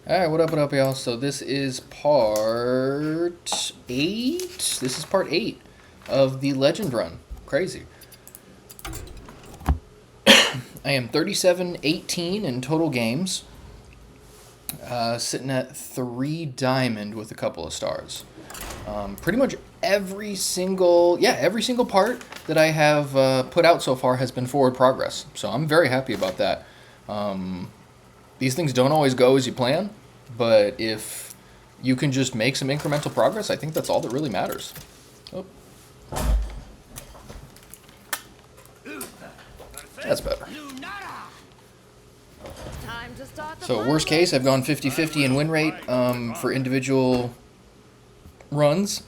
Alright, what up, y'all? So this is part 8? This is part 8 of the Legend Run. Crazy. I am 37-18 in total games. Sitting at 3 diamond with a couple of stars. Pretty much every single part that I have put out so far has been forward progress. So I'm very happy about that. These things don't always go as you plan, but if you can just make some incremental progress, I think that's all that really matters. Oh. That's better. So worst case, I've gone 50-50 in win rate for individual runs,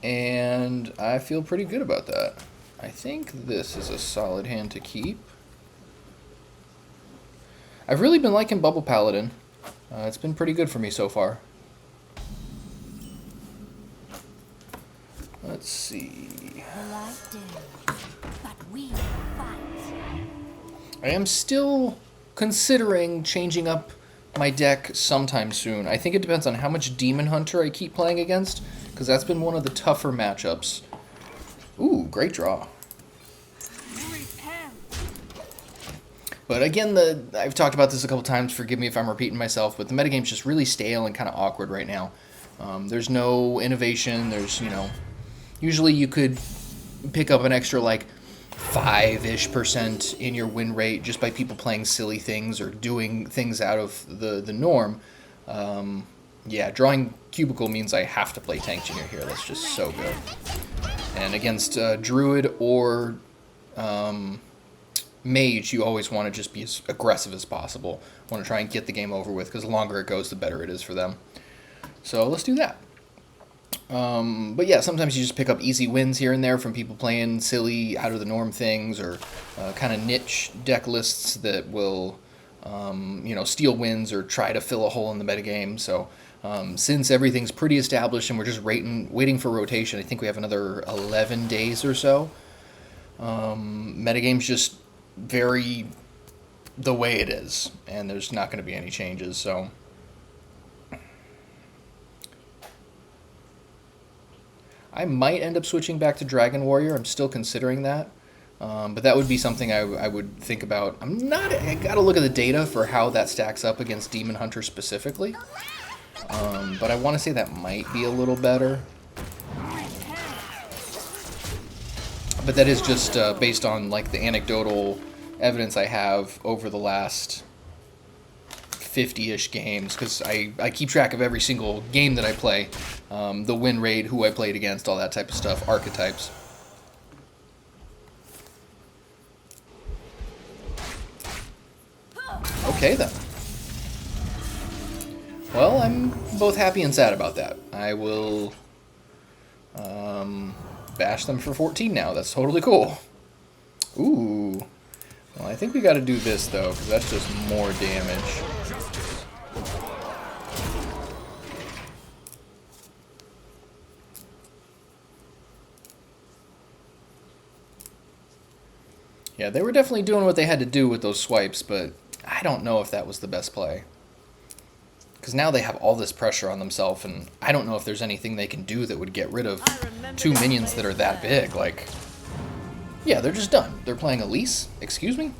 and I feel pretty good about that. I think this is a solid hand to keep. I've really been liking Bubble Paladin. It's been pretty good for me so far. Let's see. I am still considering changing up my deck sometime soon. I think it depends on how much Demon Hunter I keep playing against, because that's been one of the tougher matchups. Ooh, great draw. But again, I've talked about this a couple times, forgive me if I'm repeating myself, but the metagame's just really stale and kind of awkward right now. There's no innovation, usually you could pick up an extra, 5-ish% in your win rate just by people playing silly things or doing things out of the norm. Yeah, drawing Cubicle means I have to play Tank Junior here, that's just so good. And against Druid or Mage, you always want to just be as aggressive as possible. Want to try and get the game over with, because the longer it goes, the better it is for them. So let's do that. But yeah, sometimes you just pick up easy wins here and there from people playing silly, out-of-the-norm things, or kind of niche deck lists that will, steal wins or try to fill a hole in the metagame. So since everything's pretty established and we're just waiting for rotation, I think we have another 11 days or so. Metagame's just very the way it is, and there's not going to be any changes, so I might end up switching back to Dragon Warrior. I'm still considering that, but that would be something I would think about. I gotta look at the data for how that stacks up against Demon Hunter specifically, but I want to say that might be a little better. But that is just based on the anecdotal evidence I have over the last 50-ish games, because I keep track of every single game that I play, the win rate, who I played against, all that type of stuff, archetypes. Okay then. Well, I'm both happy and sad about that. I will bash them for 14 now. That's totally cool. Ooh. Well, I think we gotta do this, though, because that's just more damage. Yeah, they were definitely doing what they had to do with those swipes, but I don't know if that was the best play. Because now they have all this pressure on themselves, and I don't know if there's anything they can do that would get rid of 2 minions that are that big. Yeah, they're just done. They're playing Elise? Excuse me?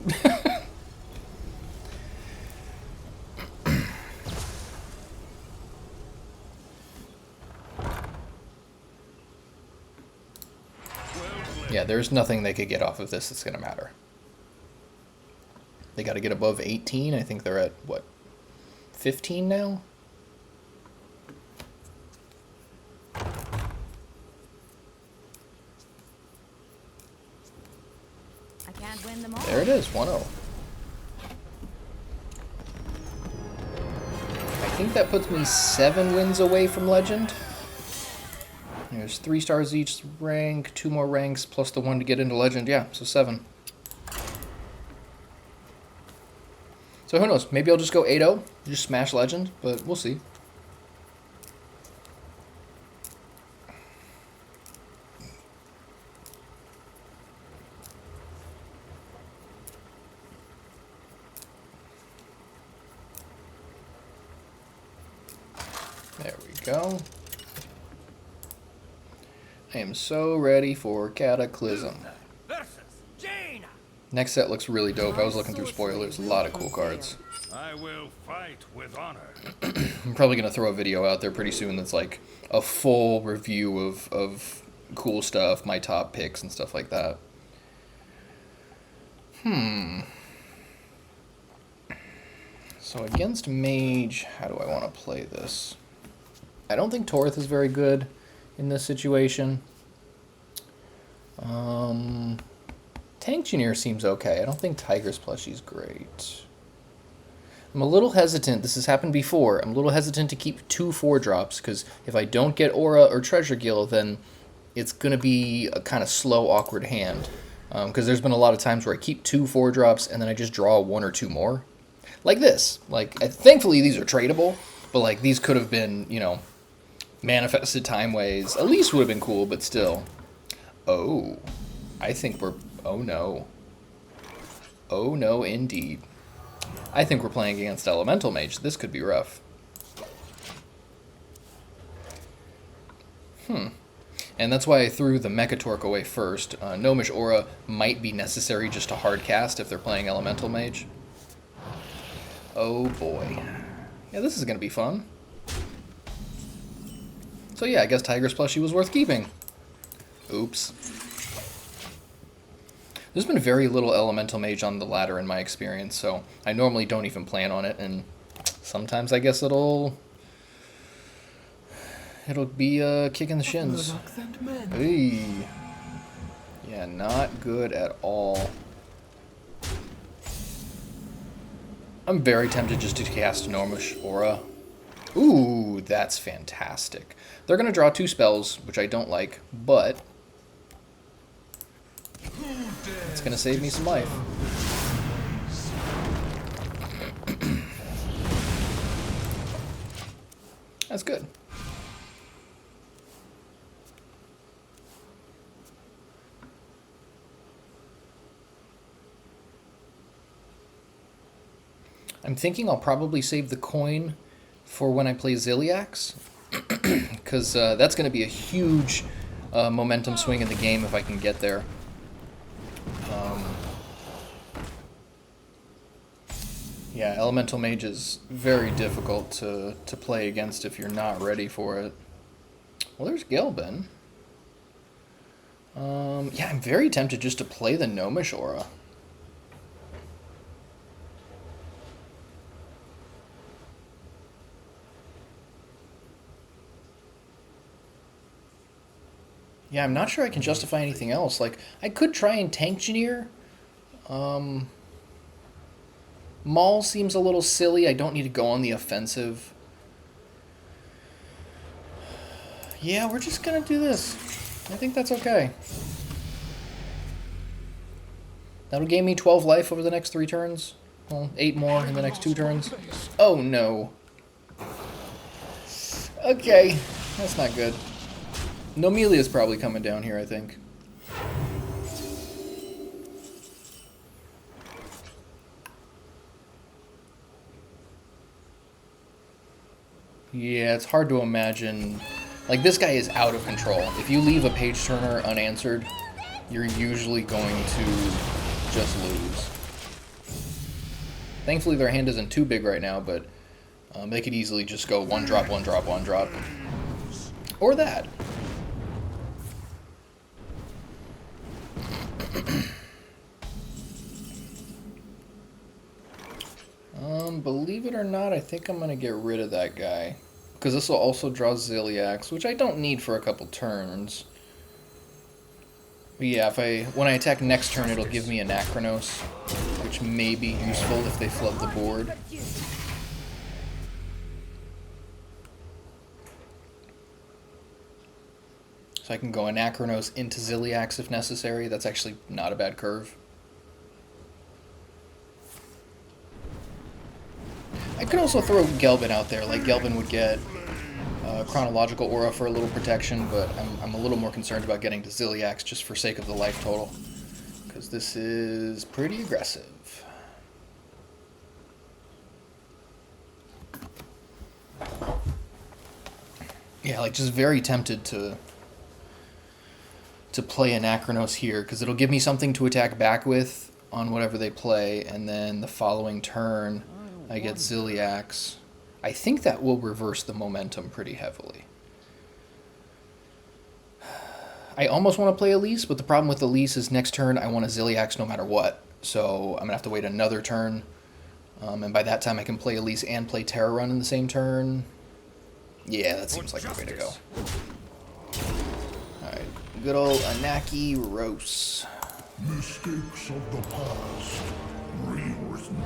Yeah, there's nothing they could get off of this that's going to matter. They got to get above 18. I think they're at, 15 now? I can't win them all. There it is, 1-0. I think that puts me 7 wins away from Legend. There's 3 stars each rank, 2 more ranks, plus the 1 to get into Legend. Yeah, so 7. So who knows? Maybe I'll just go 8-0, just smash Legend, but we'll see. There we go. I am so ready for Cataclysm. Next set looks really dope. I was looking through spoilers. A lot of cool cards. I will fight with honor. I'm probably going to throw a video out there pretty soon that's like a full review of cool stuff, my top picks and stuff like that. So against Mage, how do I want to play this? I don't think Torith is very good in this situation. Tankjineer seems okay. I don't think Tiger's plushie's great. I'm a little hesitant. This has happened before. I'm a little hesitant to keep 2 4-drops, because if I don't get Aura or Treasure Guild, then it's going to be a kind of slow, awkward hand. Because there's been a lot of times where I keep 2 4-drops, and then I just draw 1 or 2 more. Like this. Like, thankfully, these are tradable, but like these could have been, you know, manifested time ways. At least would have been cool, but still. Oh, I think we're... Oh, no. Oh, no, indeed. I think we're playing against Elemental Mage. This could be rough. And that's why I threw the Mechatorque away first. Gnomish Aura might be necessary just to hard cast if they're playing Elemental Mage. Oh, boy. Yeah, this is going to be fun. So yeah, I guess Tiger's plushie was worth keeping. Oops. There's been very little Elemental Mage on the ladder in my experience, so I normally don't even plan on it, and sometimes I guess it'll be a kick in the shins. Hey. Yeah, not good at all. I'm very tempted just to cast Gnomish Aura. Ooh, that's fantastic. They're going to draw 2 spells, which I don't like, but it's going to save me some life. That's good. I'm thinking I'll probably save the coin for when I play Ziliax, because that's going to be a huge momentum swing in the game if I can get there. Yeah, Elemental Mage is very difficult to play against if you're not ready for it. Well, there's Gelbin. Yeah, I'm very tempted just to play the Gnomish Aura. Yeah, I'm not sure I can justify anything else. Like, I could try and Tankjineer. Maul seems a little silly. I don't need to go on the offensive. Yeah, we're just gonna do this. I think that's okay. That'll gain me 12 life over the next 3 turns. Well, 8 more in the next 2 turns. Oh, no. Okay, that's not good. Nomelia's probably coming down here, I think. Yeah, it's hard to imagine. Like, this guy is out of control. If you leave a page turner unanswered, you're usually going to just lose. Thankfully, their hand isn't too big right now, but they could easily just go 1 drop, 1 drop, 1 drop. Or that. Believe it or not, I think I'm going to get rid of that guy. Because this will also draw Ziliax, which I don't need for a couple turns. But yeah, when I attack next turn, it'll give me Anachronos, which may be useful if they flood the board. So I can go Anachronos into Ziliax if necessary. That's actually not a bad curve. I could also throw Gelbin out there. Like, Gelbin would get Chronological Aura for a little protection, but I'm a little more concerned about getting to Ziliax just for sake of the life total. Because this is pretty aggressive. Yeah, like just very tempted to play Anachronos here, because it'll give me something to attack back with on whatever they play, and then the following turn I get Ziliax. I think that will reverse the momentum pretty heavily. I almost want to play Elise, but the problem with Elise is next turn I want a Ziliax no matter what. So I'm going to have to wait another turn. And by that time I can play Elise and play Terra Run in the same turn. Yeah, that seems like the way to go. Alright, good old Anaki Rose. Mistakes of the past rewritten.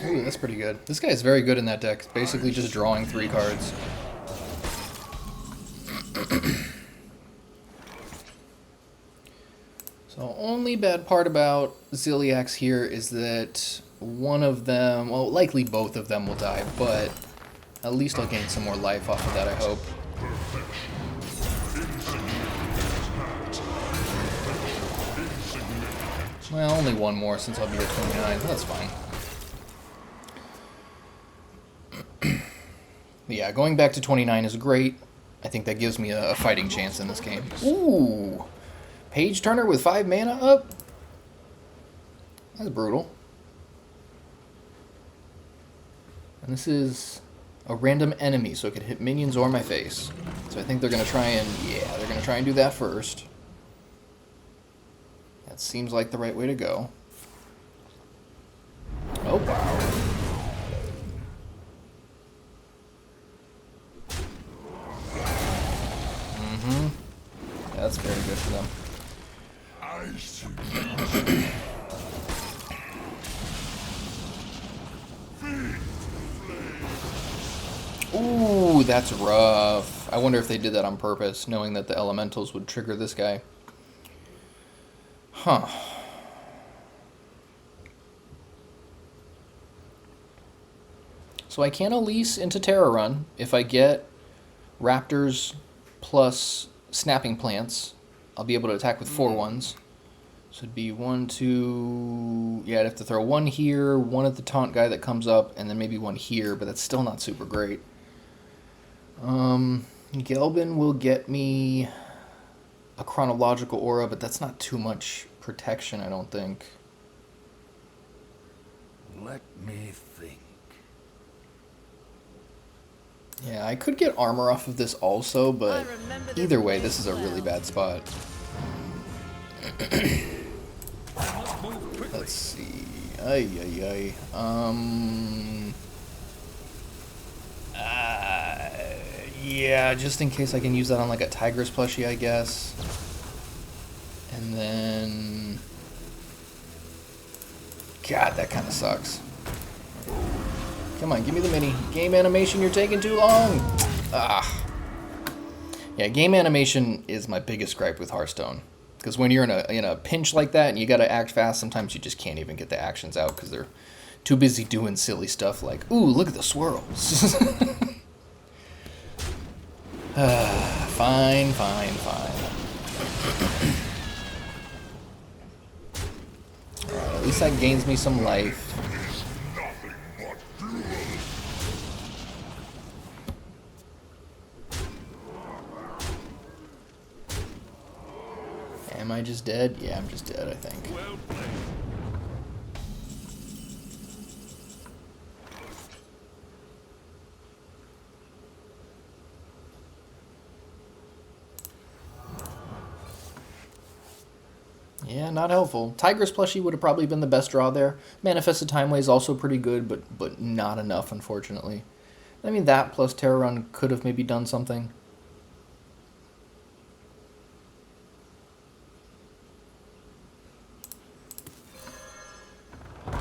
Ooh, that's pretty good. This guy is very good in that deck. Basically just drawing 3 cards. So only bad part about Ziliax here is that one of them, well, likely both of them will die, but at least I'll gain some more life off of that, I hope. Well, only one more since I'll be at 29. That's fine. Yeah, going back to 29 is great. I think that gives me a fighting chance in this game. Ooh! Page Turner with 5 mana up? That's brutal. And this is a random enemy, so it could hit minions or my face. So I think they're going to try and, yeah, they're going to try and do that first. That seems like the right way to go. Oh, wow. That's very good for them. Ooh, that's rough. I wonder if they did that on purpose, knowing that the elementals would trigger this guy. Huh. So I can Elise into Terra Run if I get Raptors plus Snapping Plants. I'll be able to attack with 4 ones. So it'd be 1, 2... Yeah, I'd have to throw 1 here, 1 at the taunt guy that comes up, and then maybe 1 here, but that's still not super great. Gelbin will get me a Chronological Aura, but that's not too much protection, I don't think. Let me think. Yeah, I could get armor off of this also, but either way, this is a really bad spot. Let's see. Yeah, just in case I can use that on like a Tigress plushie, I guess. And then... God, that kind of sucks. Come on, give me the mini. Game animation, you're taking too long! Ah. Yeah, game animation is my biggest gripe with Hearthstone. Because when you're in a pinch like that and you gotta act fast, sometimes you just can't even get the actions out because they're too busy doing silly stuff like, ooh, look at the swirls. Fine. Alright, at least that gains me some life. Am I just dead? Yeah, I'm just dead, I think. Well played. Yeah, not helpful. Tigress plushie would have probably been the best draw there. Manifested Timeway is also pretty good, but not enough, unfortunately. I mean, that plus Terra Run could have maybe done something.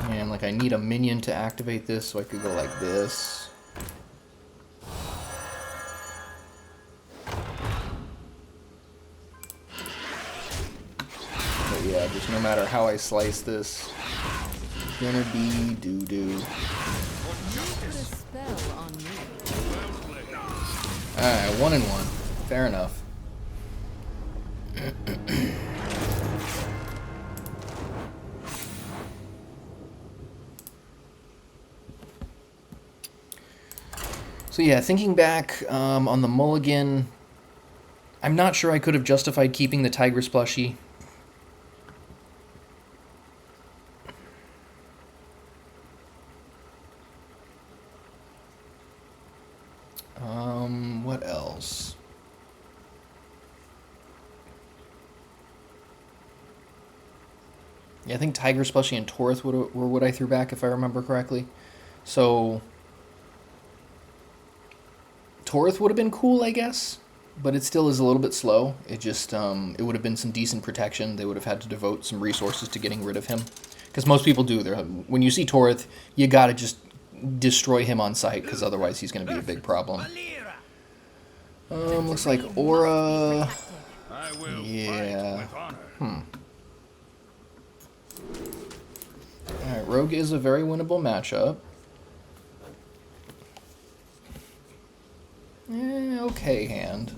And, like, I need a minion to activate this, so I could go like this. But yeah, just no matter how I slice this, it's gonna be doo-doo. Alright, 1-1. Fair enough. So yeah, thinking back on the mulligan, I'm not sure I could have justified keeping the Tigress plushie. What else? Yeah, I think Tigress plushie and Torith were what I threw back, if I remember correctly. So Torith would have been cool, I guess, but it still is a little bit slow. It just, it would have been some decent protection. They would have had to devote some resources to getting rid of him. Because most people do. When you see Torith, you gotta just destroy him on sight, because otherwise he's going to be a big problem. Looks like Aura. Yeah. Alright, Rogue is a very winnable matchup. Okay hand.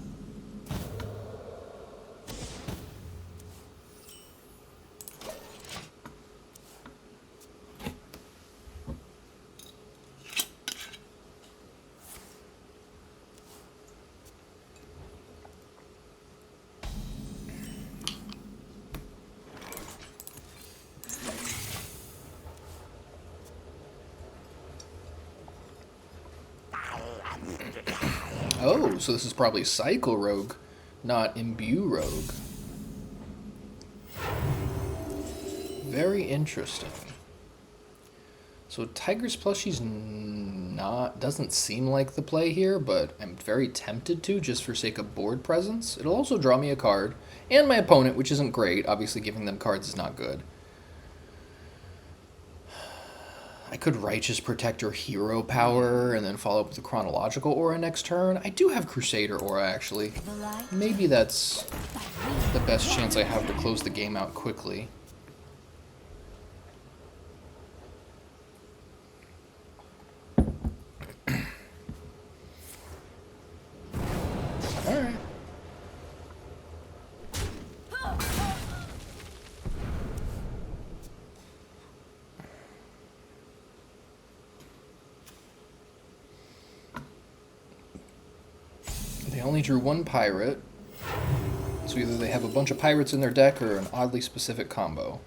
Oh, so this is probably Cycle Rogue, not Imbue Rogue. Very interesting. So Tigress plushie's doesn't seem like the play here, but I'm very tempted to, just for sake of board presence. It'll also draw me a card, and my opponent, which isn't great. Obviously giving them cards is not good. I could Righteous Protector Hero Power and then follow up with the Chronological Aura next turn. I do have Crusader Aura, actually. Maybe that's the best chance I have to close the game out quickly. Alright. They only drew one pirate, so either they have a bunch of pirates in their deck or an oddly specific combo.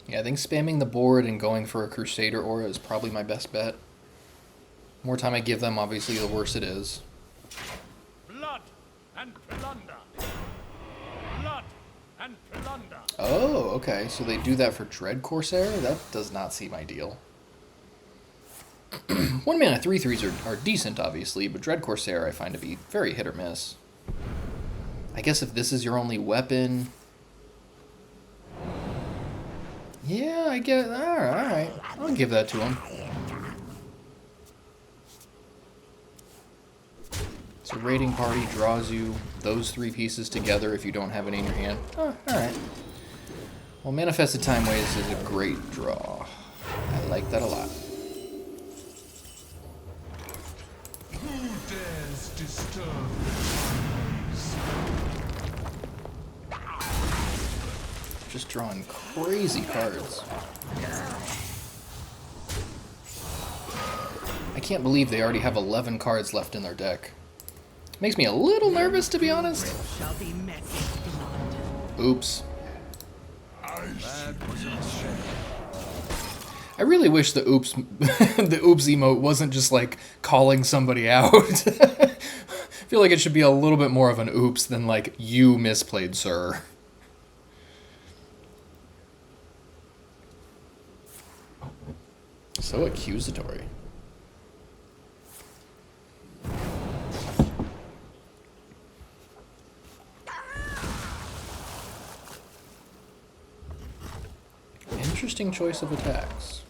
Yeah, I think spamming the board and going for a Crusader Aura is probably my best bet. More time I give them, obviously, the worse it is. Blood and plunder. Blood and plunder. Oh, okay. So they do that for Dread Corsair? That does not seem ideal. 1 mana 3/3s are decent, obviously, but Dread Corsair I find to be very hit or miss. I guess if this is your only weapon... Yeah, I get... Alright. I'll give that to him. So Raiding Party draws you those 3 pieces together if you don't have any in your hand. Oh, alright. Well, Manifested Time Waste is a great draw. I like that a lot. Who dares disturb the times? Just drawing crazy cards. I can't believe they already have 11 cards left in their deck. Makes me a little nervous, to be honest. Oops. I really wish the oops the oops emote wasn't just like calling somebody out. I feel like it should be a little bit more of an oops than like you misplayed, sir. So accusatory. Interesting choice of attacks.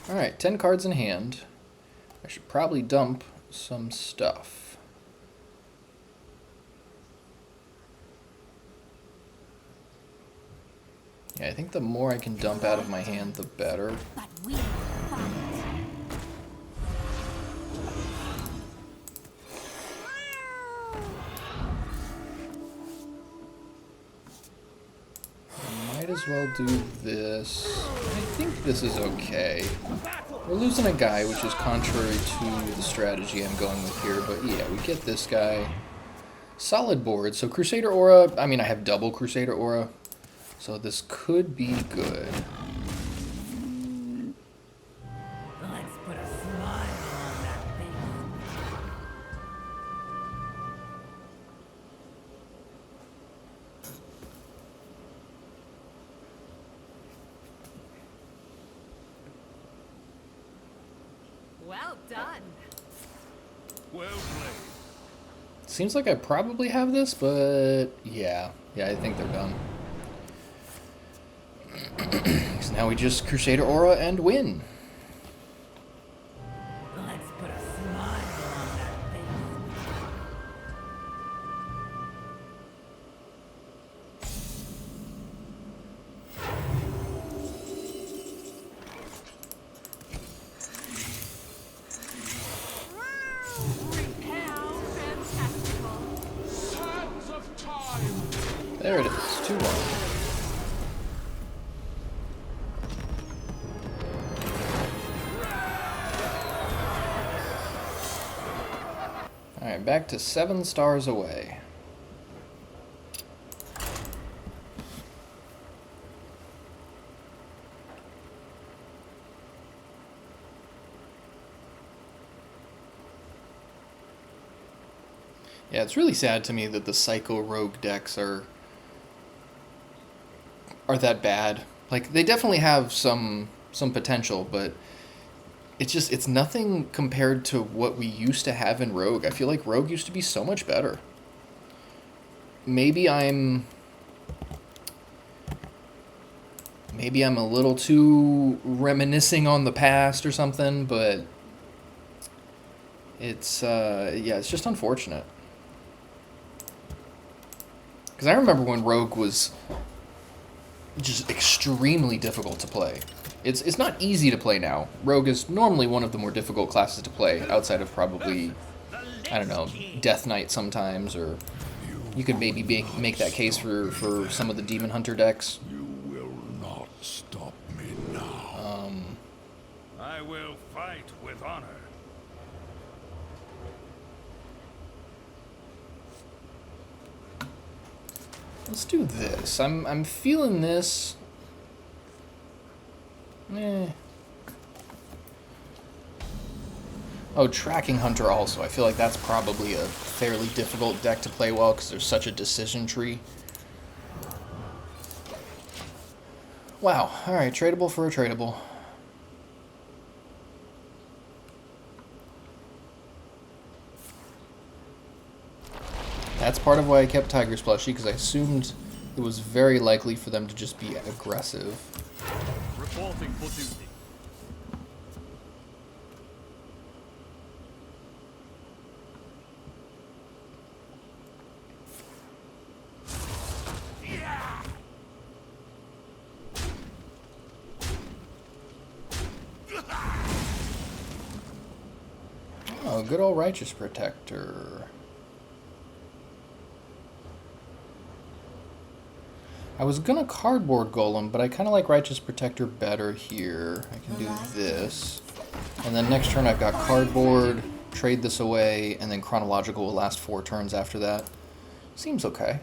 Alright, 10 cards in hand. I should probably dump some stuff. Yeah, I think the more I can dump out of my hand, the better. But we will fight. Might as well do this. I think this is okay. We're losing a guy, which is contrary to the strategy I'm going with here, but yeah, we get this guy. Solid board. So Crusader Aura, I mean, I have double Crusader Aura, so this could be good. Let's put a smile on that face. Well done. Well played. Seems like I probably have this, but yeah, I think they're done. So now we just Crusader Aura and win. Let's put a smile on that face. How fantastical. Sands of time. There it is, 2-1. Alright, back to 7 stars away. Yeah, it's really sad to me that the Psycho Rogue decks are that bad. Like, they definitely have some potential, but it's nothing compared to what we used to have in Rogue. I feel like Rogue used to be so much better. Maybe I'm a little too reminiscing on the past or something, but it's yeah, it's just unfortunate. Because I remember when Rogue was just extremely difficult to play. It's not easy to play now. Rogue is normally one of the more difficult classes to play, outside of probably, I don't know, Death Knight sometimes, or you could maybe make that case for some of the Demon Hunter decks. You will not stop me now. I will fight with honor. Let's do this. I'm feeling this. Oh, Tracking Hunter also. I feel like that's probably a fairly difficult deck to play well because there's such a decision tree. Wow. Alright, tradable for a tradable. That's part of why I kept Tiger's plushie, because I assumed it was very likely for them to just be aggressive. Reporting for duty. Oh, good old Righteous Protector. I was gonna Cardboard Golem, but I kind of like Righteous Protector better here. I can do this. And then next turn I've got Cardboard, trade this away, and then Chronological will last 4 turns after that. Seems okay.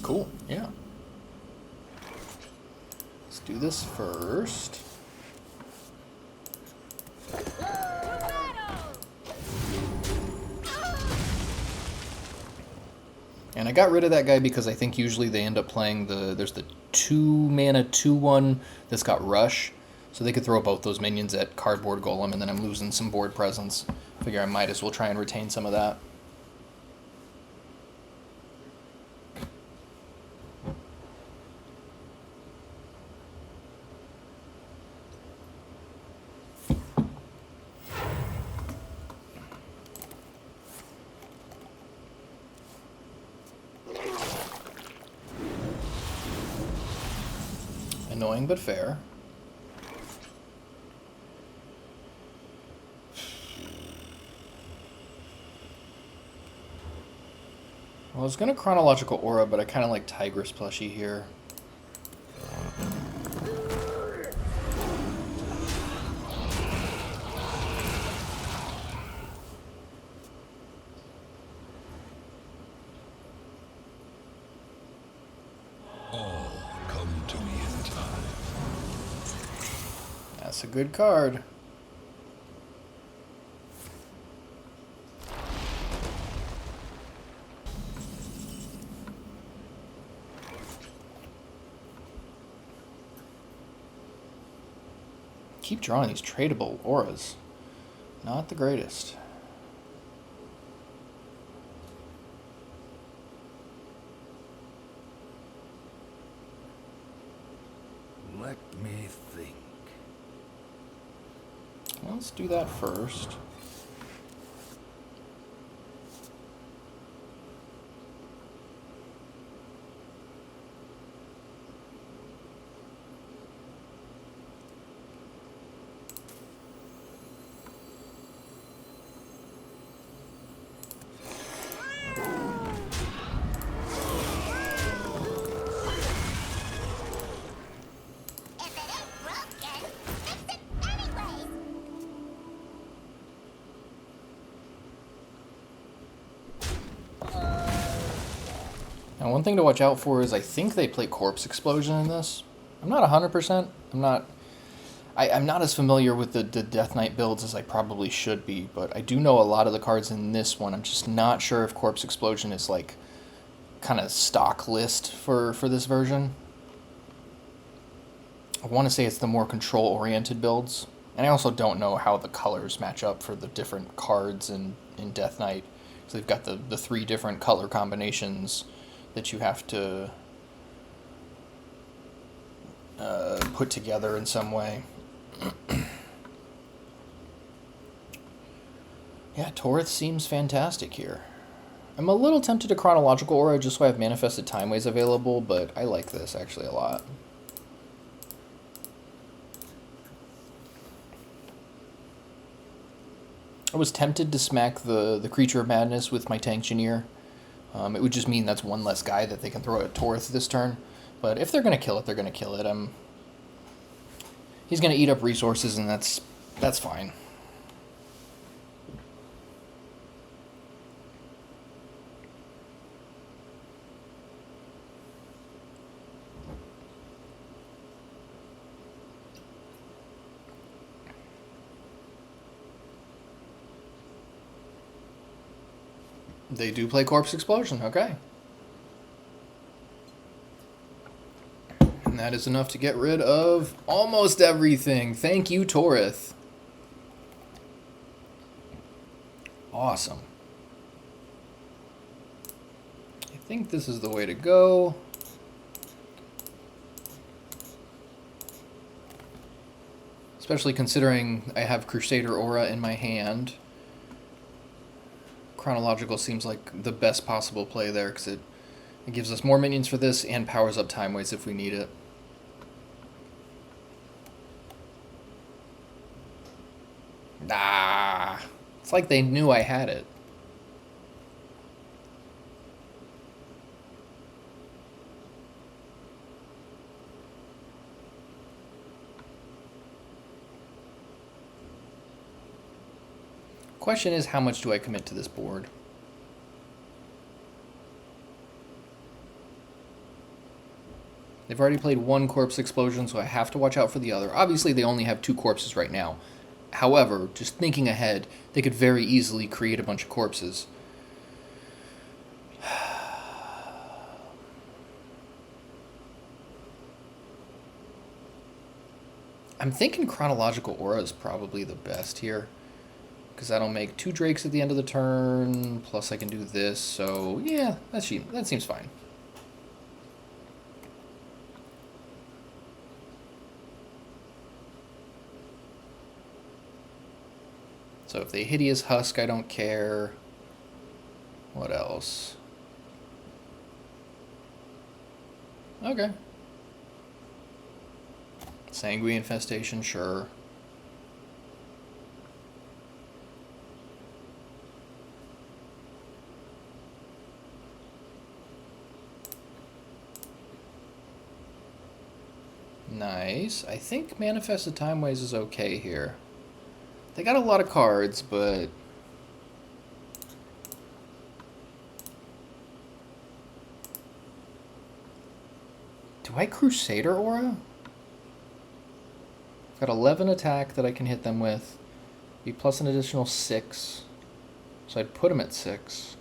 Cool, yeah. Let's do this first. And I got rid of that guy because I think usually they end up playing there's the 2-mana 2/1 that's got Rush. So they could throw both those minions at Cardboard Golem, and then I'm losing some board presence. Figure I might as well try and retain some of that. Annoying but fair. Well, I was going to Chronological Aura, but I kind of like Tigress plushie here. All come to me in time. That's a good card. Keep drawing these tradable auras. Not the greatest. Let me think. Well, let's do that first. Now, one thing to watch out for is I think they play Corpse Explosion in this. I'm not 100%. I'm not as familiar with the Death Knight builds as I probably should be, but I do know a lot of the cards in this one. I'm just not sure if Corpse Explosion is like kind of stock list for this version. I want to say it's the more control-oriented builds. And I also don't know how the colors match up for the different cards in Death Knight. So they've got the 3 different color combinations that you have to put together in some way. Yeah, Torith seems fantastic here. I'm a little tempted to Chronological Aura just so I have Manifested Timeways available, but I like this actually a lot. I was tempted to smack the Creature of Madness with my Tanktioneer. It would just mean that's one less guy that they can throw at Torith this turn. But if they're going to kill it, they're going to kill it. He's going to eat up resources, and that's fine. They do play Corpse Explosion, okay. And that is enough to get rid of almost everything. Thank you, Torith. Awesome. I think this is the way to go. Especially considering I have Crusader Aura in my hand. Chronological seems like the best possible play there because it gives us more minions for this and powers up Timeways if we need it. Ah, it's like they knew I had it. Question is, how much do I commit to this board? They've already played 1 Corpse Explosion, so I have to watch out for the other. Obviously, they only have 2 corpses right now. However, just thinking ahead, they could very easily create a bunch of corpses. I'm thinking Chronological Aura is probably the best here. Because that'll make 2 Drakes at the end of the turn, plus I can do this, so yeah, that seems fine. So if they Hideous Husk, I don't care. What else? Okay. Sanguine Infestation, sure. Nice. I think Manifested Timeways is okay here. They got a lot of cards, but... Do I Crusader Aura? I've got 11 attack that I can hit them with. Be plus an additional 6. So I'd put them at 6.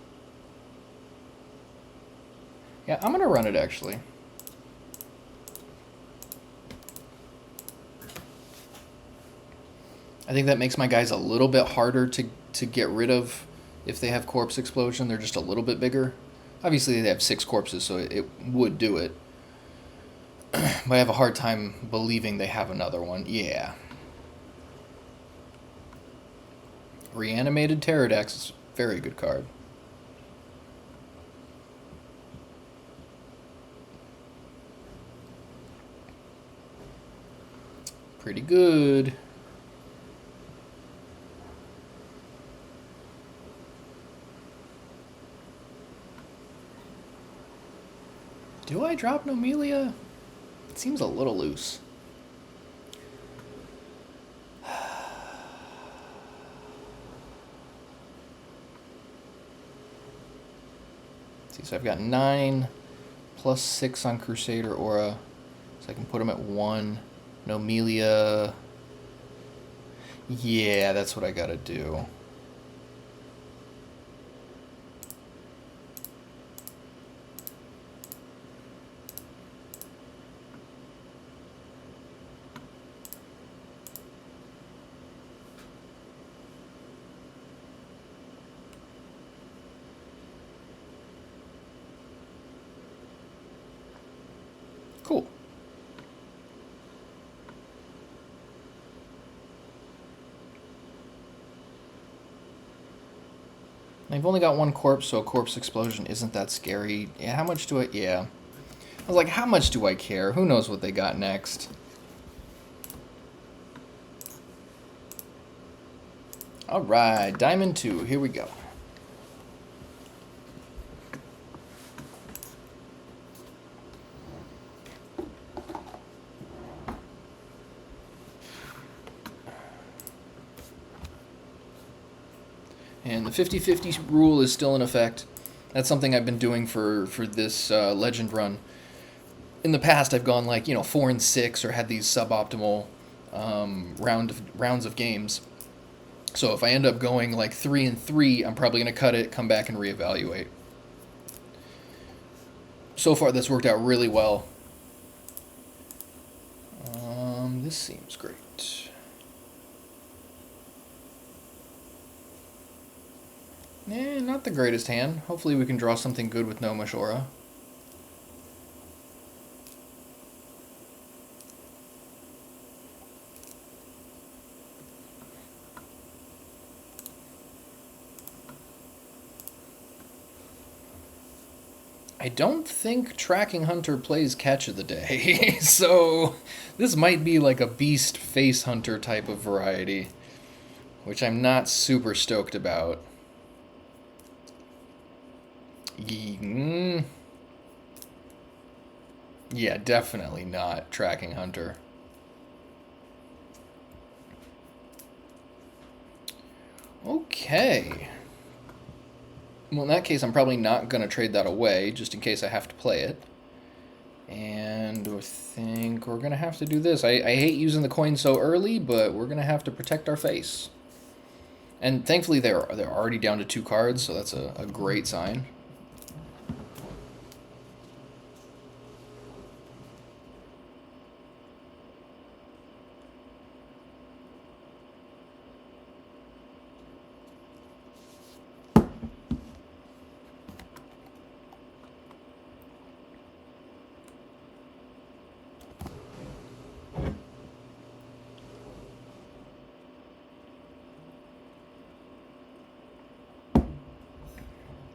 Yeah, I'm going to run it, actually. I think that makes my guys a little bit harder to get rid of if they have Corpse Explosion. They're just a little bit bigger. Obviously, they have 6 corpses, so it would do it. But I have a hard time believing they have another one. Yeah. Reanimated Pterodax is a very good card. Pretty good. Do I drop Nomelia? It seems a little loose. See, so I've got 9 plus 6 on Crusader Aura. So I can put them at 1. Nomelia. Yeah, that's what I gotta do. Cool. I've only got 1 corpse, so a corpse explosion isn't that scary. Yeah, how much do I... Yeah. I was like, how much do I care? Who knows what they got next? Alright, Diamond 2. Here we go. And the 50-50 rule is still in effect. That's something I've been doing for this Legend run. In the past, I've gone like, 4 and 6 or had these suboptimal rounds of games. So if I end up going like 3 and 3, I'm probably going to cut it, come back, and reevaluate. So far, that's worked out really well. This seems great. Not the greatest hand. Hopefully we can draw something good with no Mashora. I don't think Tracking Hunter plays Catch of the Day, so this might be like a Beast Face Hunter type of variety, which I'm not super stoked about. Yeah, definitely not Tracking Hunter. Okay. Well, in that case, I'm probably not going to trade that away, just in case I have to play it. And I think we're going to have to do this. I hate using the coin so early, but we're going to have to protect our face. And thankfully, they're already down to 2 cards, so that's a great sign.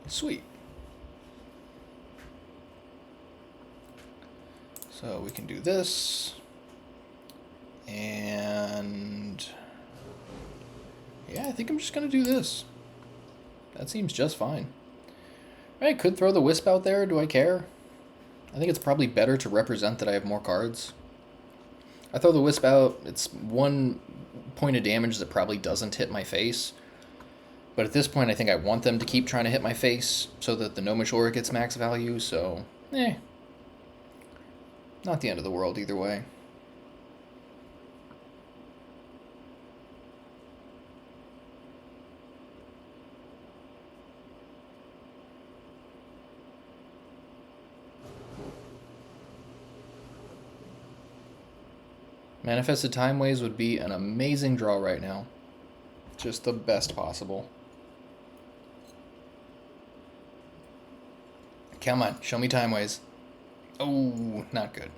Sweet. So we can do this. And yeah, I think I'm just going to do this. That seems just fine. I could throw the Wisp out there. Do I care? I think it's probably better to represent that I have more cards. I throw the Wisp out. It's 1 point of damage that probably doesn't hit my face. But at this point, I think I want them to keep trying to hit my face so that the Gnomish Aura gets max value, so not the end of the world either way. Manifested Time Waves would be an amazing draw right now. Just the best possible. Come on, show me Time Waves. Oh, not good.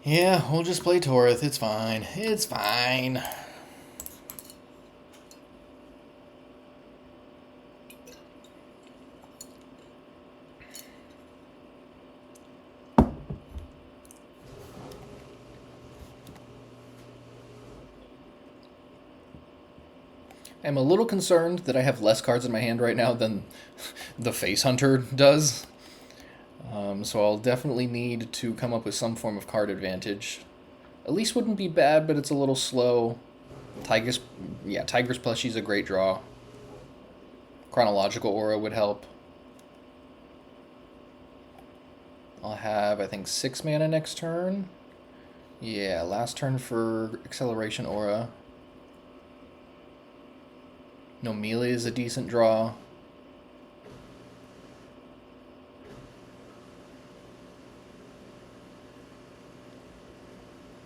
Yeah, we'll just play Torith. It's fine. It's fine. I'm a little concerned that I have less cards in my hand right now than the Face Hunter does. So I'll definitely need to come up with some form of card advantage. Elise wouldn't be bad, but it's a little slow. Tiger's Plushie's a great draw. Chronological Aura would help. I'll have, I think, 6 mana next turn. Yeah, last turn for Acceleration Aura. Nomelia is a decent draw.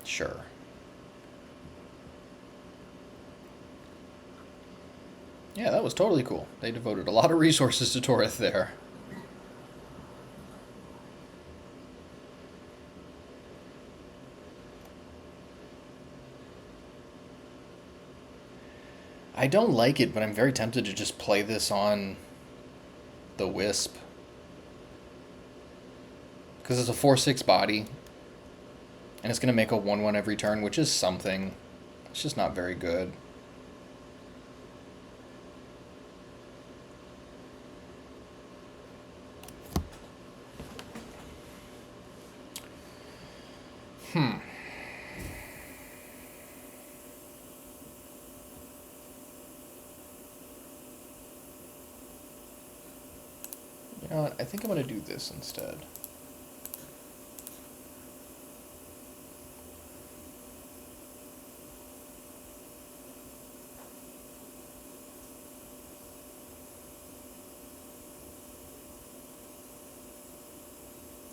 Sure. Yeah, that was totally cool. They devoted a lot of resources to Torith there. I don't like it, but I'm very tempted to just play this on the Wisp. Because it's a 4/6 body. And it's going to make a 1/1 every turn, which is something. It's just not very good. You know what? I think I'm going to do this instead.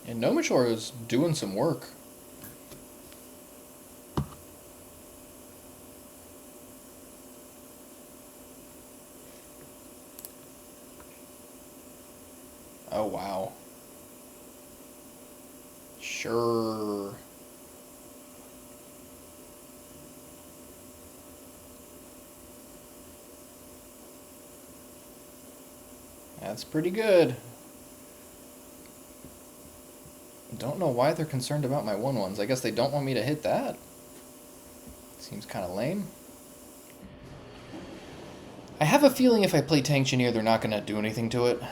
And Gnomish Aura is doing some work. Oh, wow. Sure. That's pretty good. Don't know why they're concerned about my 1/1s. I guess they don't want me to hit that. Seems kind of lame. I have a feeling if I play Tankchineer, they're not going to do anything to it.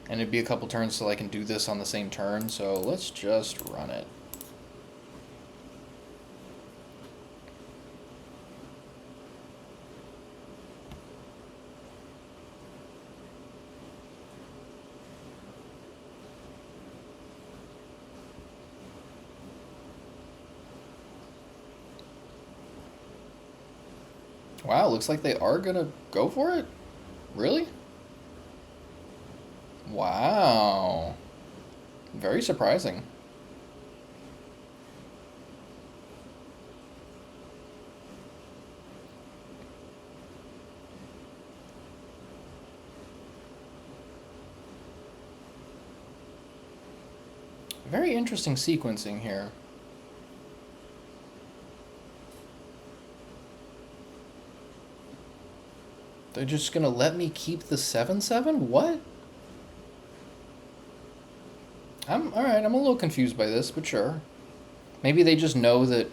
And it'd be a couple turns till I can do this on the same turn, so let's just run it. Wow, looks like they are gonna go for it? Really? Wow. Very surprising. Very interesting sequencing here. They're just gonna let me keep the 7/7? What? Alright, I'm a little confused by this, but sure. Maybe they just know that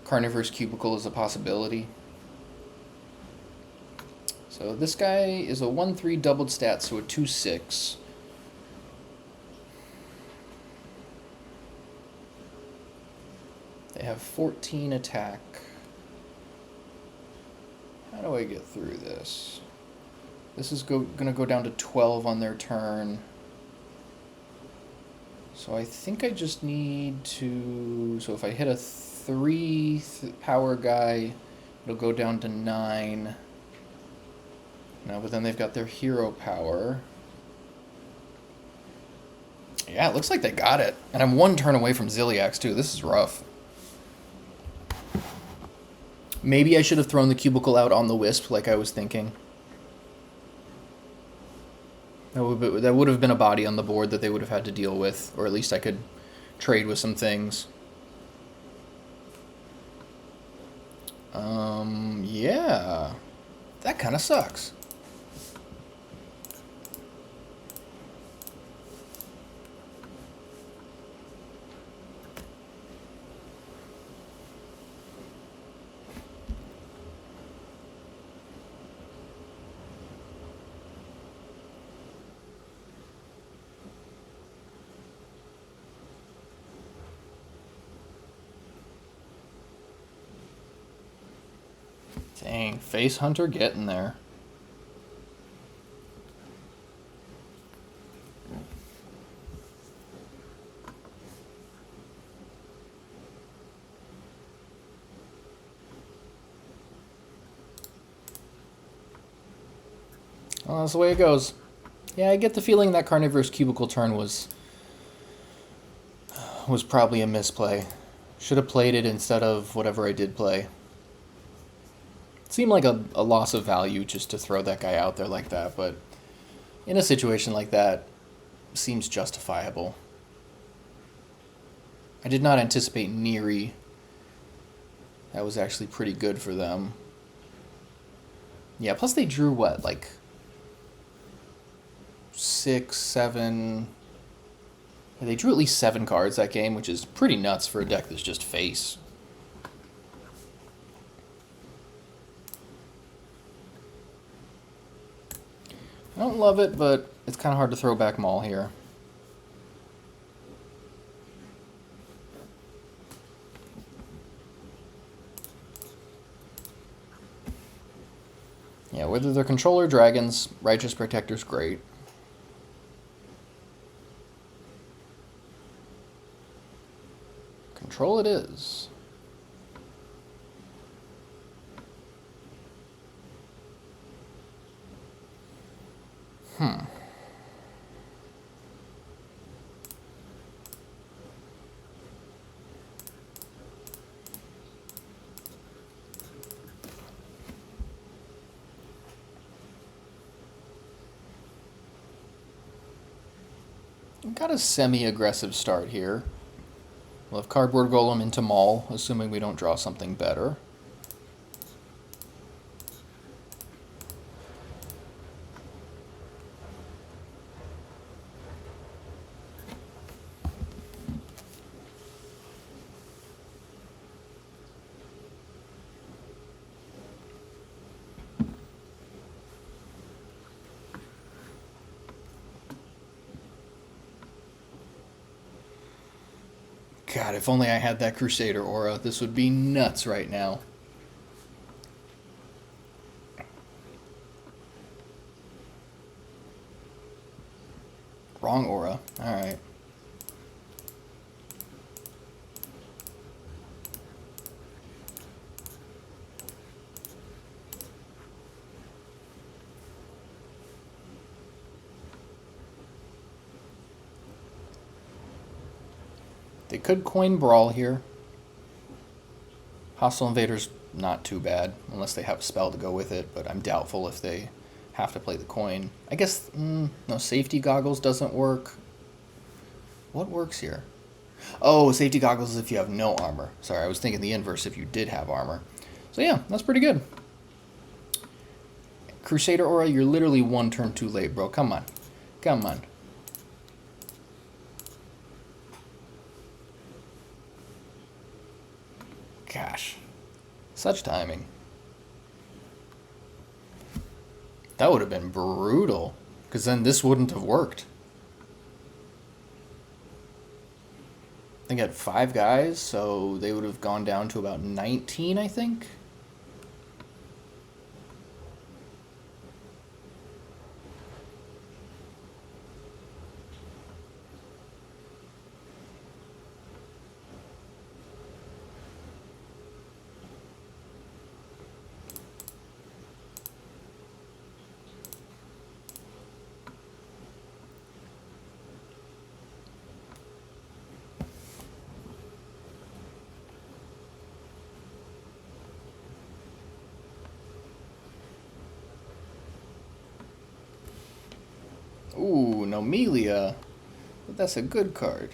Carnivorous Cubicle is a possibility. So this guy is a 1-3 doubled stat, so a 2-6. They have 14 attack. How do I get through this? This is gonna go down to 12 on their turn. So I think I just need to... So if I hit a 3 power guy, it'll go down to 9. No, but then they've got their hero power. Yeah, it looks like they got it. And I'm 1 turn away from Ziliax, too. This is rough. Maybe I should have thrown the Cubicle out on the Wisp like I was thinking. That would have been a body on the board that they would have had to deal with. Or at least I could trade with some things. Yeah. That kind of sucks. Dang, Face Hunter getting there. Well, that's the way it goes. Yeah, I get the feeling that Carnivorous Cubicle turn was probably a misplay. Should have played it instead of whatever I did play. Seemed like a loss of value just to throw that guy out there like that, but in a situation like that, seems justifiable. I did not anticipate Neri. That was actually pretty good for them. Yeah, plus they drew what, like 6, 7... Yeah, they drew at least 7 cards that game, which is pretty nuts for a deck that's just face. I don't love it, but it's kind of hard to throw back Maul here. Yeah, whether they're controller dragons, Righteous Protector's great. Control it is. Got a semi-aggressive start here. We'll have Cardboard Golem into Maul, assuming we don't draw something better. God, if only I had that Crusader aura, this would be nuts right now. Wrong aura. Alright. They could coin Brawl here. Hostile Invader's not too bad, unless they have a spell to go with it, but I'm doubtful if they have to play the coin. I guess, no, Safety Goggles doesn't work. What works here? Oh, Safety Goggles is if you have no armor. Sorry, I was thinking the inverse if you did have armor. So yeah, that's pretty good. Crusader Aura, you're literally 1 turn too late, bro. Come on. Come on. Such timing. That would have been brutal, because then this wouldn't have worked. I think I had 5 guys, so they would have gone down to about 19, I think. Ooh, Nomelia. But that's a good card.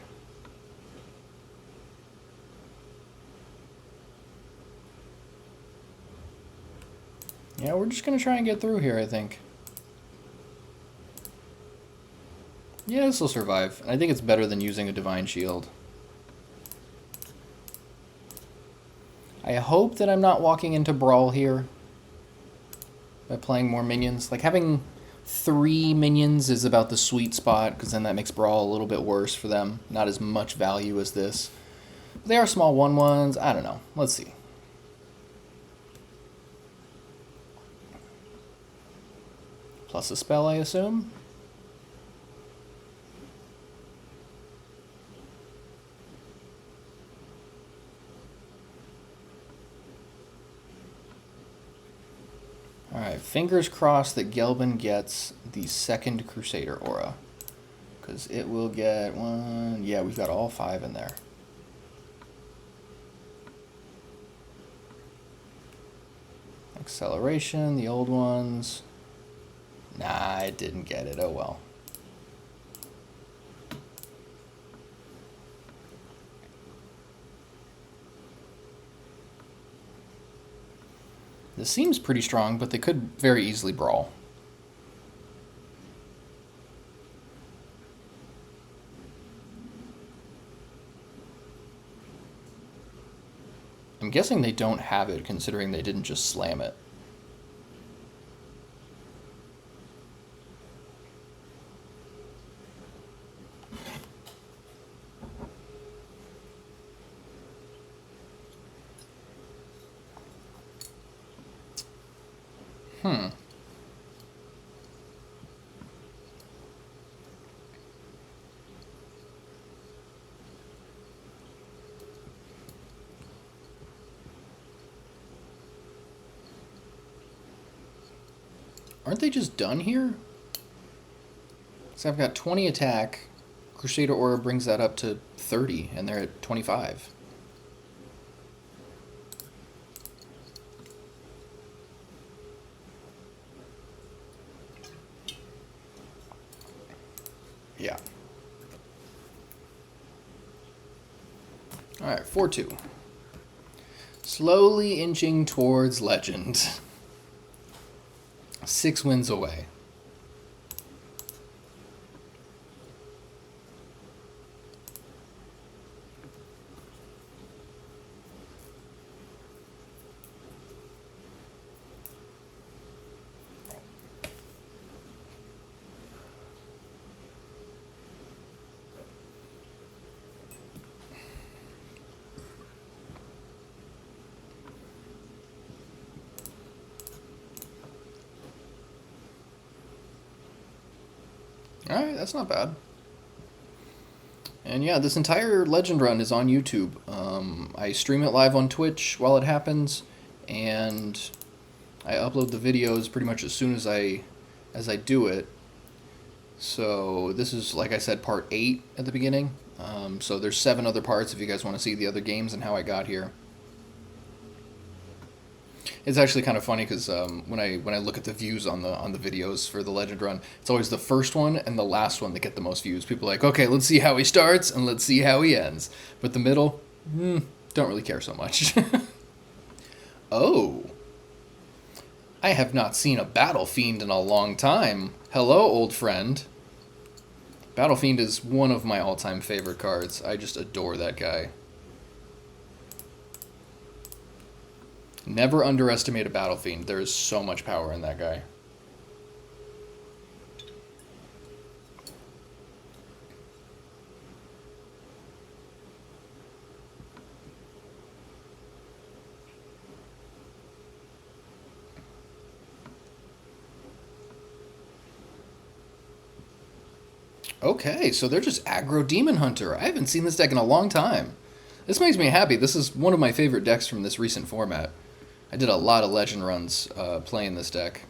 Yeah, we're just going to try and get through here, I think. Yeah, this will survive. I think it's better than using a Divine Shield. I hope that I'm not walking into Brawl here by playing more minions. Like, having 3 minions is about the sweet spot, because then that makes Brawl a little bit worse for them. Not as much value as this. They are small 1/1s. I don't know. Let's see. Plus a spell, I assume. Alright, fingers crossed that Gelbin gets the second Crusader aura. Because it will get 1... Yeah, we've got all 5 in there. Acceleration, the old ones. Nah, it didn't get it. Oh well. This seems pretty strong, but they could very easily Brawl. I'm guessing they don't have it, considering they didn't just slam it. Aren't they just done here? So I've got 20 attack. Crusader Aura brings that up to 30, and they're at 25. Yeah. Alright, 4-2. Slowly inching towards legend. 6 wins away. Alright, that's not bad. And yeah, this entire Legend run is on YouTube. I stream it live on Twitch while it happens, and I upload the videos pretty much as soon as I do it. So this is, like I said, part 8 at the beginning. So there's 7 other parts if you guys want to see the other games and how I got here. It's actually kind of funny because when I look at the views on the videos for the Legend run, it's always the first one and the last one that get the most views. People are like, okay, let's see how he starts and let's see how he ends. But the middle, don't really care so much. Oh, I have not seen a Battle Fiend in a long time. Hello, old friend. Battle Fiend is one of my all-time favorite cards. I just adore that guy. Never underestimate a Battle Fiend. There is so much power in that guy. Okay, so they're just aggro Demon Hunter. I haven't seen this deck in a long time. This makes me happy. This is one of my favorite decks from this recent format. I did a lot of Legend runs playing this deck.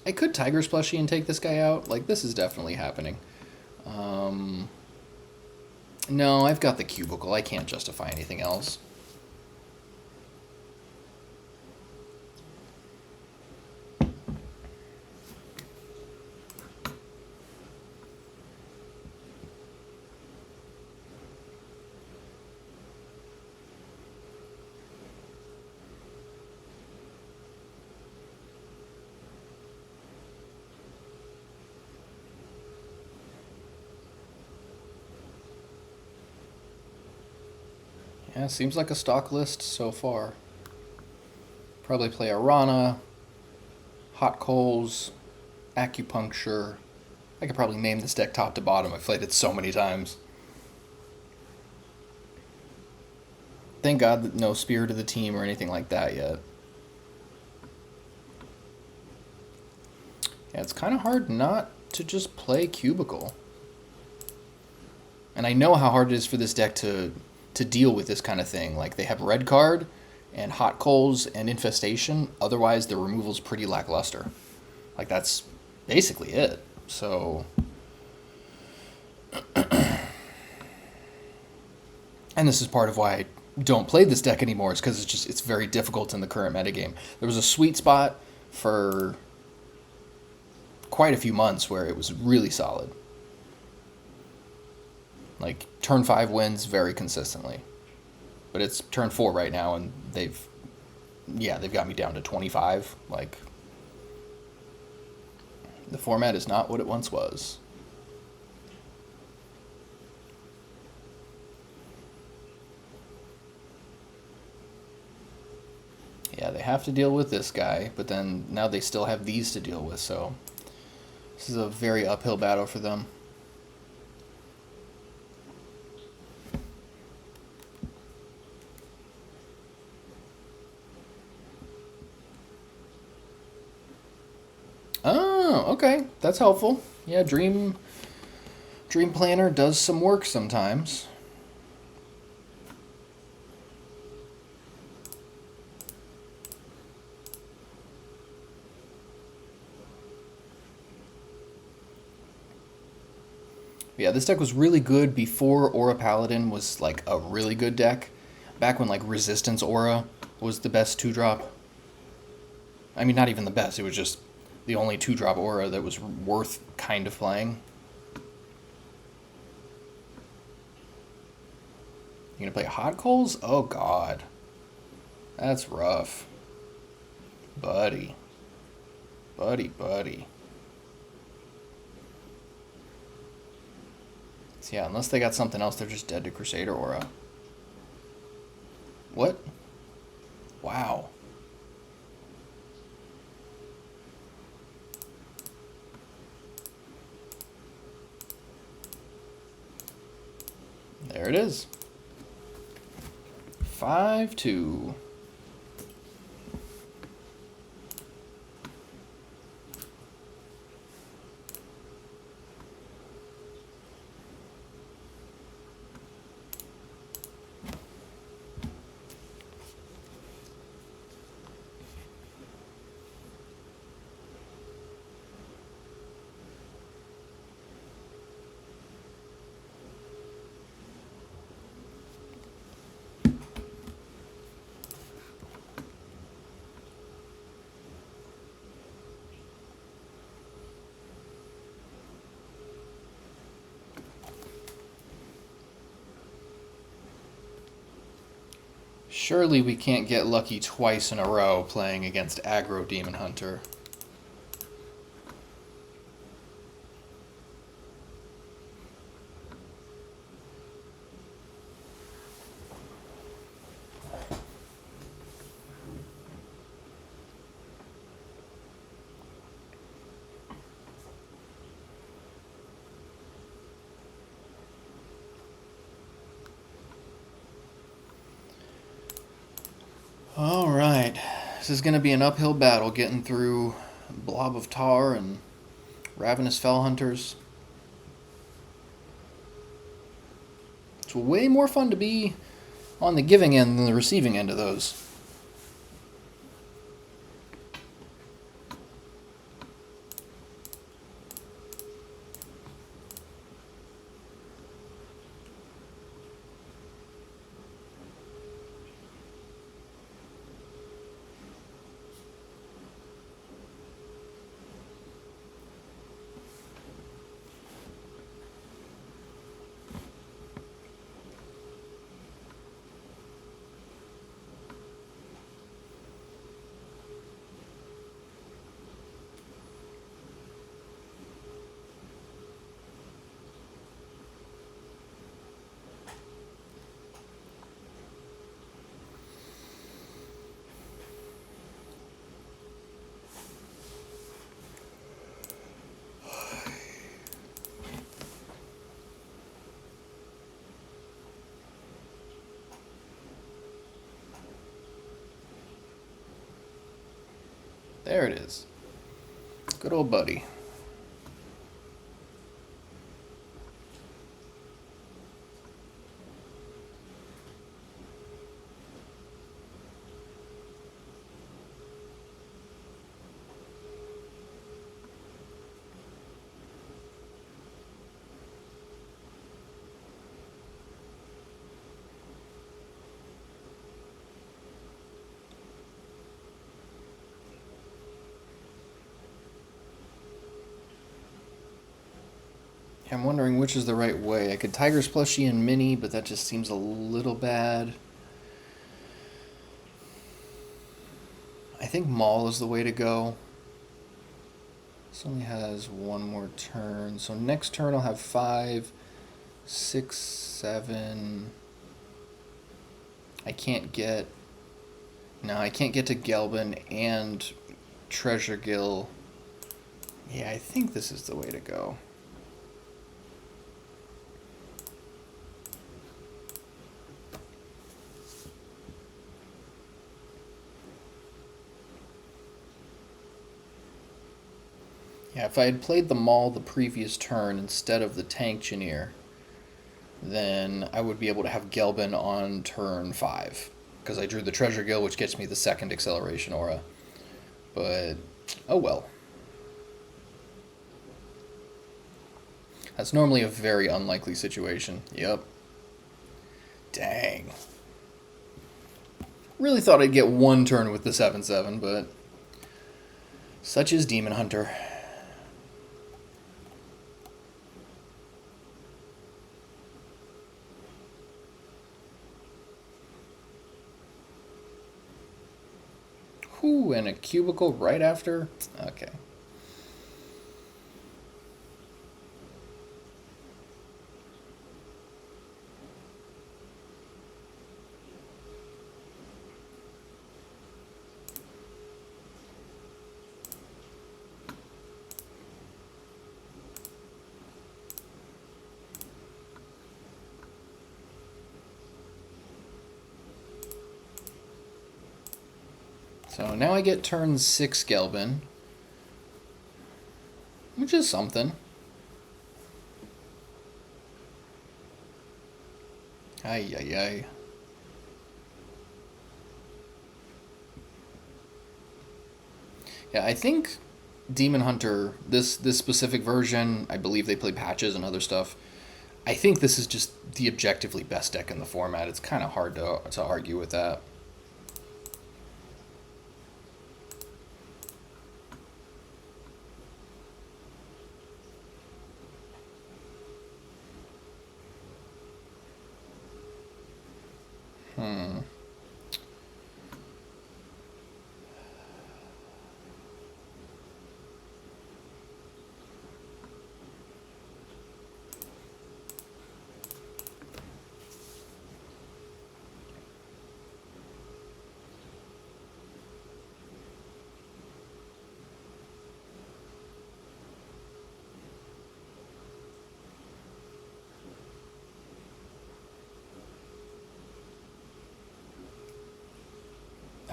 I could Tiger's Plushie and take this guy out. Like, this is definitely happening. No, I've got the Cubicle. I can't justify anything else. Yeah, seems like a stock list so far. Probably play Arana, Hot Coals, Acupuncture. I could probably name this deck top to bottom. I've played it so many times. Thank God that no Spirit of the Team or anything like that yet. Yeah, it's kind of hard not to just play Cubicle. And I know how hard it is for this deck to deal with this kind of thing. Like, they have Red Card and Hot Coals and Infestation. Otherwise, the removal's pretty lackluster. Like, that's basically it. So... and this is part of why I don't play this deck anymore, is because it's very difficult in the current metagame. There was a sweet spot for quite a few months where it was really solid. Like, turn 5 wins very consistently. But it's turn 4 right now, and they've got me down to 25. Like, the format is not what it once was. Yeah, they have to deal with this guy, but then now they still have these to deal with, so this is a very uphill battle for them. Oh, okay. That's helpful. Yeah, Dream Planner does some work sometimes. Yeah, this deck was really good before Aura Paladin was like a really good deck. Back when like Resistance Aura was the best 2-drop. I mean, not even the best. It was just the only 2-drop aura that was worth kind of playing. You gonna play Hot Coals? Oh god. That's rough. Buddy. Buddy. So yeah, unless they got something else, they're just dead to Crusader Aura. What? Wow. There it is. 5-2. Surely we can't get lucky twice in a row playing against aggro Demon Hunter. Alright. This is going to be an uphill battle getting through Blob of Tar and Ravenous Fell Hunters. It's way more fun to be on the giving end than the receiving end of those. There it is. Good old buddy. I'm wondering which is the right way. I could Tiger's Plushie and Mini, but that just seems a little bad. I think Maul is the way to go. This only has one more turn. So next turn I'll have 5, 6, 7. I can't get... No, I can't get to Gelbin and Treasure Gill. Yeah, I think this is the way to go. Yeah, if I had played the Maul the previous turn instead of the Tank Engineer, then I would be able to have Gelbin on turn 5. Because I drew the Treasure Gill, which gets me the second Acceleration Aura. But, oh well. That's normally a very unlikely situation. Yep. Dang. Really thought I'd get one turn with the 7/7, but such is Demon Hunter. Whew, and a cubicle right after? Okay. So now I get turn 6 Gelbin, which is something. Ay, ay, ay. Yeah, I think Demon Hunter, this specific version, I believe they play patches and other stuff. I think this is just the objectively best deck in the format. It's kind of hard to argue with that.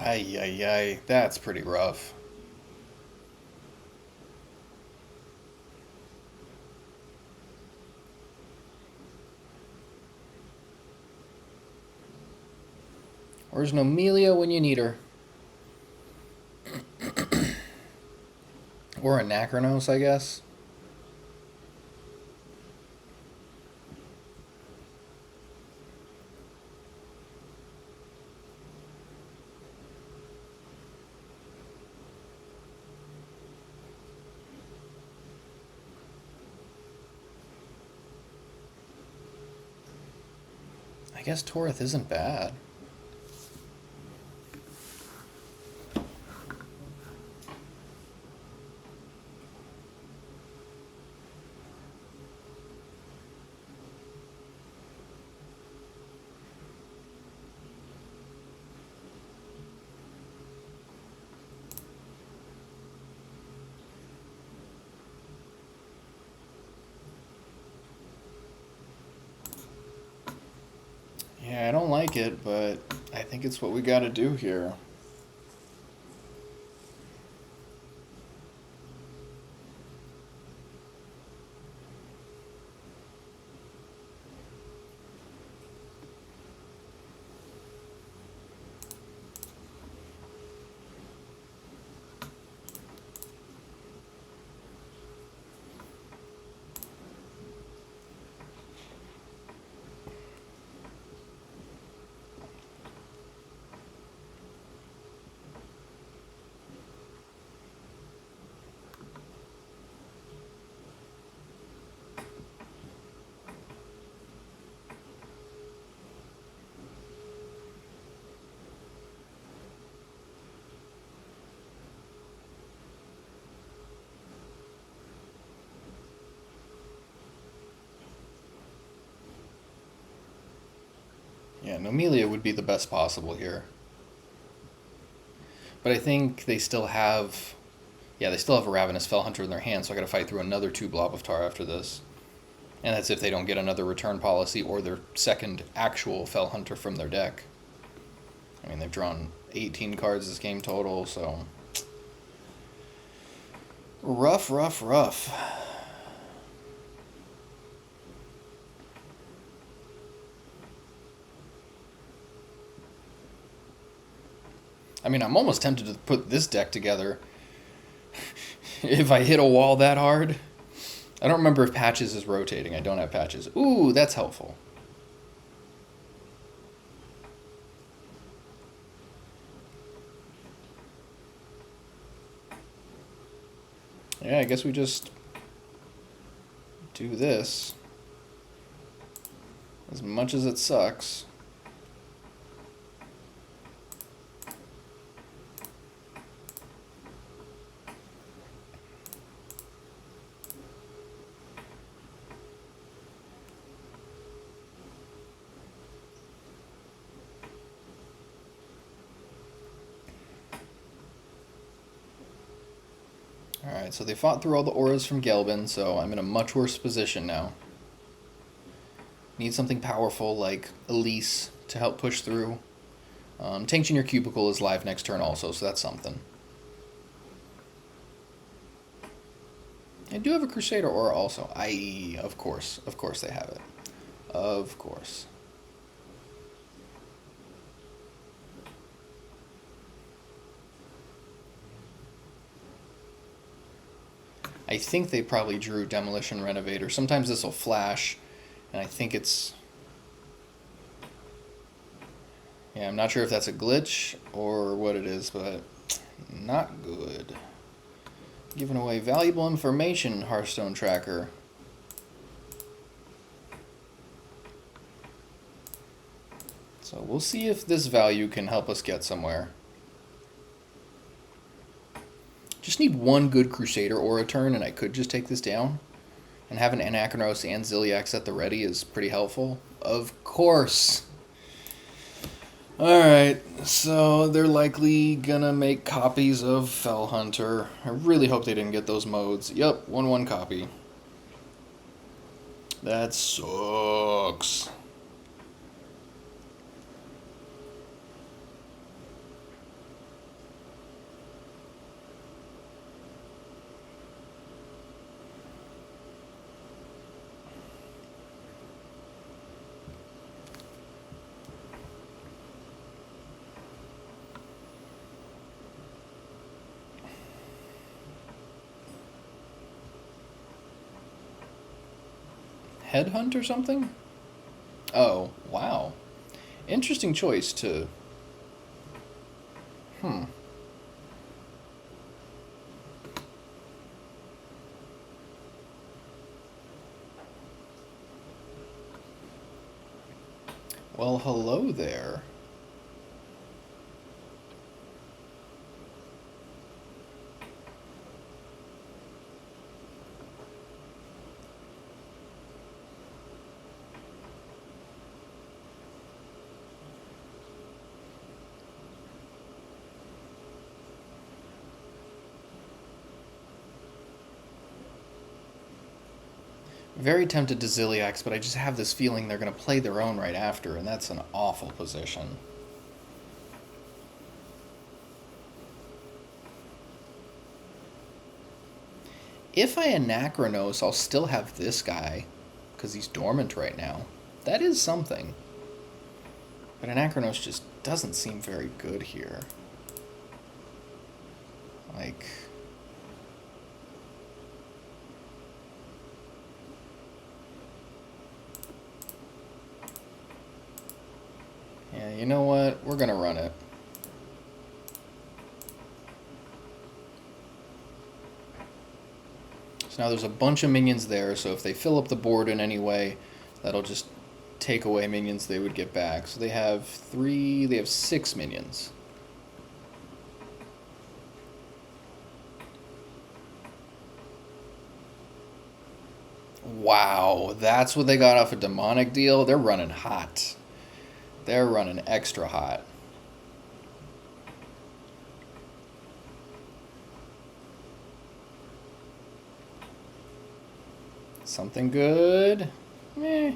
Ay, ay, ay. That's pretty rough. Where's Nomelia when you need her? Or Anachronos, I guess. I guess Torith isn't bad. Yeah, I don't like it, but I think it's what we gotta do here. Yeah, Nomelia would be the best possible here. But I think they still have... Yeah, they still have a Ravenous Fellhunter in their hand, so I gotta fight through another 2 Blob of Tar after this. And that's if they don't get another return policy or their second actual Fellhunter from their deck. I mean, they've drawn 18 cards this game total, so... Rough, rough, rough. I mean, I'm almost tempted to put this deck together if I hit a wall that hard. I don't remember if Patches is rotating. I don't have Patches. Ooh, that's helpful. Yeah, I guess we just do this. As much as it sucks. Alright, so they fought through all the auras from Gelbin, so I'm in a much worse position now. Need something powerful like Elise to help push through. Tanked in Your Cubicle is live next turn also, so that's something. I do have a Crusader Aura also. Of course they have it. Of course. I think they probably drew Demolition Renovator. Sometimes this will flash, and I think it's... Yeah, I'm not sure if that's a glitch or what it is, but not good. Giving away valuable information, Hearthstone Tracker. So we'll see if this value can help us get somewhere. Just need one good Crusader Aura turn, and I could just take this down. And having Anachronos and Ziliax at the ready is pretty helpful. Of course. Alright, so they're likely gonna make copies of Fellhunter. I really hope they didn't get those modes. Yep, 1/1 copy. That sucks. Headhunt or something? Oh, wow. Interesting choice to... Well, hello there. Very tempted to Zilliax, but I just have this feeling they're going to play their own right after, and that's an awful position. If I Anachronos, I'll still have this guy, because he's dormant right now. That is something. But Anachronos just doesn't seem very good here. Like... Yeah, you know what? We're gonna run it. So now there's a bunch of minions there, so if they fill up the board in any way, that'll just take away minions they would get back. So they have 6 minions. Wow, that's what they got off a demonic deal? They're running hot. They're running extra hot. Something good? Meh.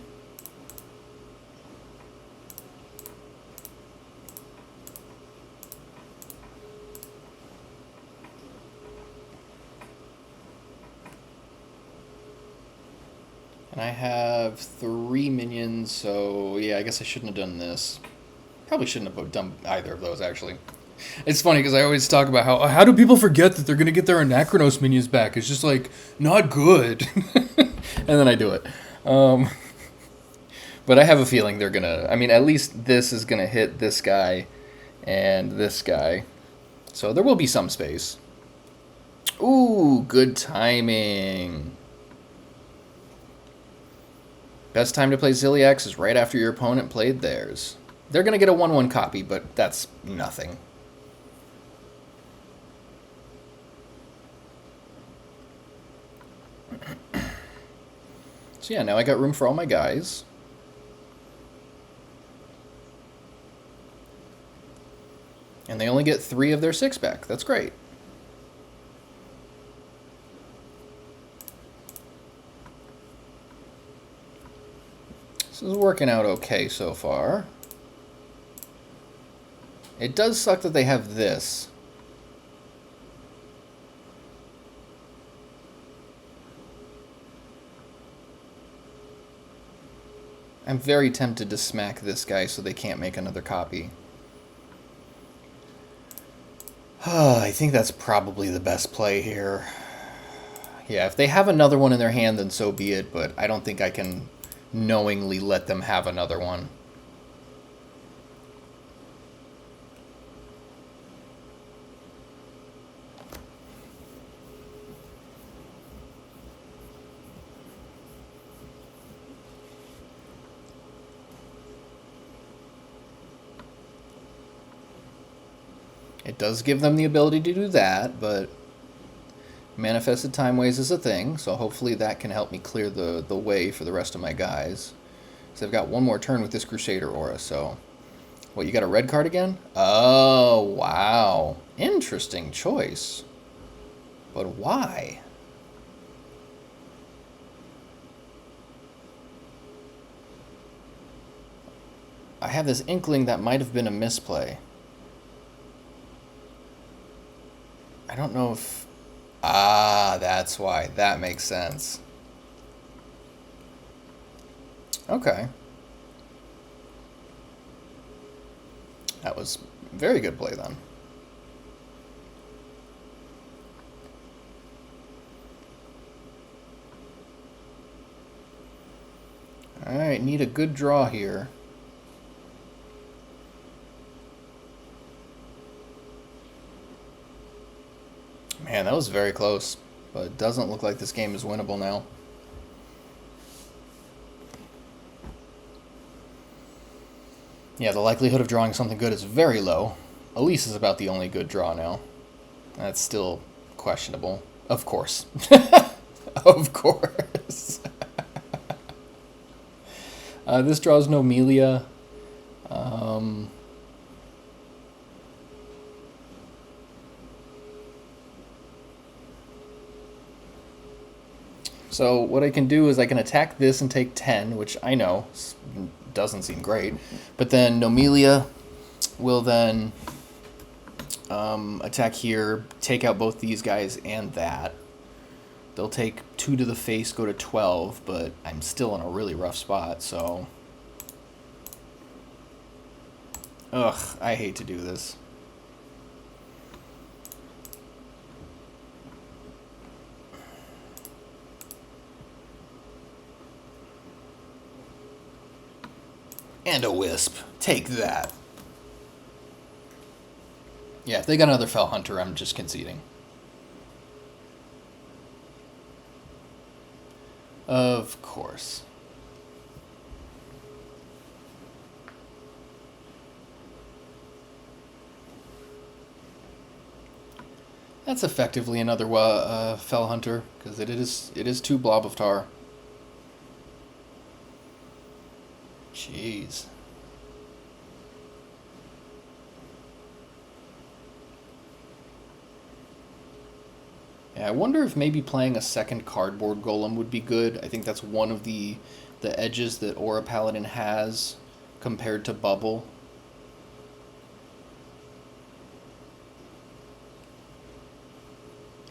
And I have 3 minions, so yeah, I guess I shouldn't have done this. Probably shouldn't have done either of those, actually. It's funny, because I always talk about how do people forget that they're going to get their Anachronos minions back? It's just, like, not good. And then I do it. But I have a feeling they're going to... I mean, at least this is going to hit this guy and this guy. So there will be some space. Ooh, good timing. Best time to play Zilliax is right after your opponent played theirs. They're going to get a 1/1 copy, but that's nothing. So yeah, now I got room for all my guys. And they only get 3 of their 6 back. That's great. This is working out okay so far. It does suck that they have this. I'm very tempted to smack this guy so they can't make another copy. I think that's probably the best play here. Yeah, if they have another one in their hand, then so be it, but I don't think I can knowingly let them have another one. It does give them the ability to do that, but Manifested Time Ways is a thing, so hopefully that can help me clear the way for the rest of my guys. So I've got one more turn with this Crusader Aura, so... What, you got a red card again? Oh, wow. Interesting choice. But why? I have this inkling that might have been a misplay. I don't know if... Ah, that's why. That makes sense. Okay. That was a very good play then. Alright, need a good draw here. Man, that was very close. But it doesn't look like this game is winnable now. Yeah, the likelihood of drawing something good is very low. Elise is about the only good draw now. That's still questionable. Of course. Of course. This draws no Melia. So what I can do is I can attack this and take 10, which I know doesn't seem great. But then Nomelia will then attack here, take out both these guys and that. They'll take 2 to the face, go to 12, but I'm still in a really rough spot, so... Ugh, I hate to do this. And a wisp. Take that. Yeah, if they got another Fell Hunter, I'm just conceding. Of course. That's effectively another Fell Hunter, because it is 2 Blob of Tar. Jeez. Yeah, I wonder if maybe playing a second cardboard golem would be good. I think that's one of the edges that Aura Paladin has compared to Bubble.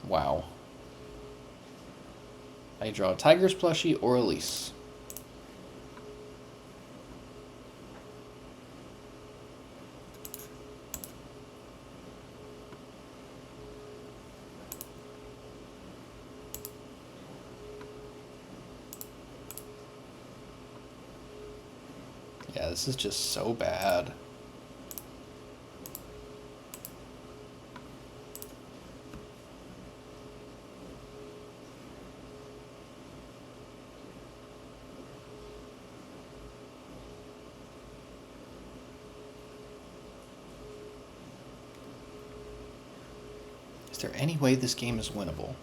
Wow. I draw a Tiger's plushie or Elise. Yeah, this is just so bad. Is there any way this game is winnable?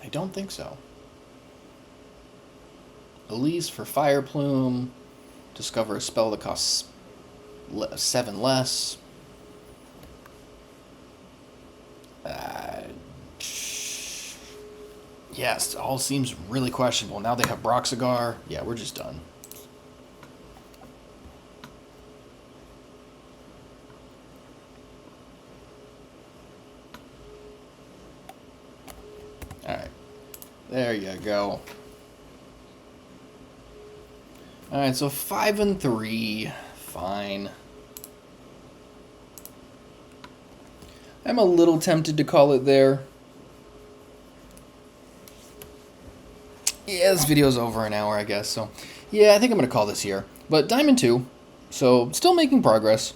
I don't think so. Elise for Fire Plume. Discover a spell that costs 7 less. Yes, all seems really questionable. Now they have Broxigar. Yeah, we're just done. Alright. There you go. Alright, so 5 and 3. Fine. I'm a little tempted to call it there. Yeah, this video's over an hour, I guess, so... Yeah, I think I'm going to call this here. But Diamond 2, so still making progress.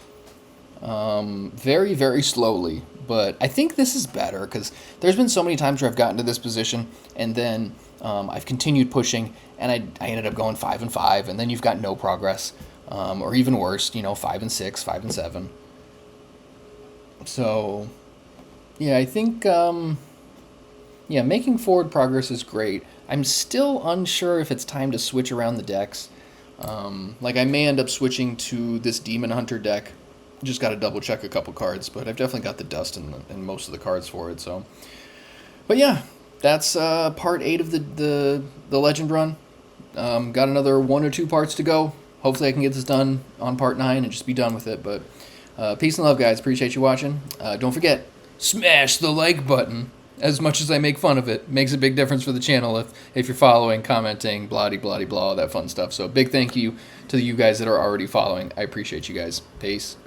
Very, very slowly. But I think this is better, because there's been so many times where I've gotten to this position, and then I've continued pushing, and I ended up going 5 and 5, and then you've got no progress. Or even worse, 5 and 6, 5 and 7. So, yeah, I think, yeah, making forward progress is great. I'm still unsure if it's time to switch around the decks. Like, I may end up switching to this Demon Hunter deck. Just got to double check a couple cards, but I've definitely got the dust and most of the cards for it. So, but yeah, that's part 8 of the Legend run. Got another 1 or 2 parts to go. Hopefully, I can get this done on part 9 and just be done with it. But peace and love, guys. Appreciate you watching. Don't forget, smash the like button. As much as I make fun of it, makes a big difference for the channel if you're following, commenting, blah-de-blah-de-blah, all that fun stuff. So big thank you to you guys that are already following. I appreciate you guys. Peace.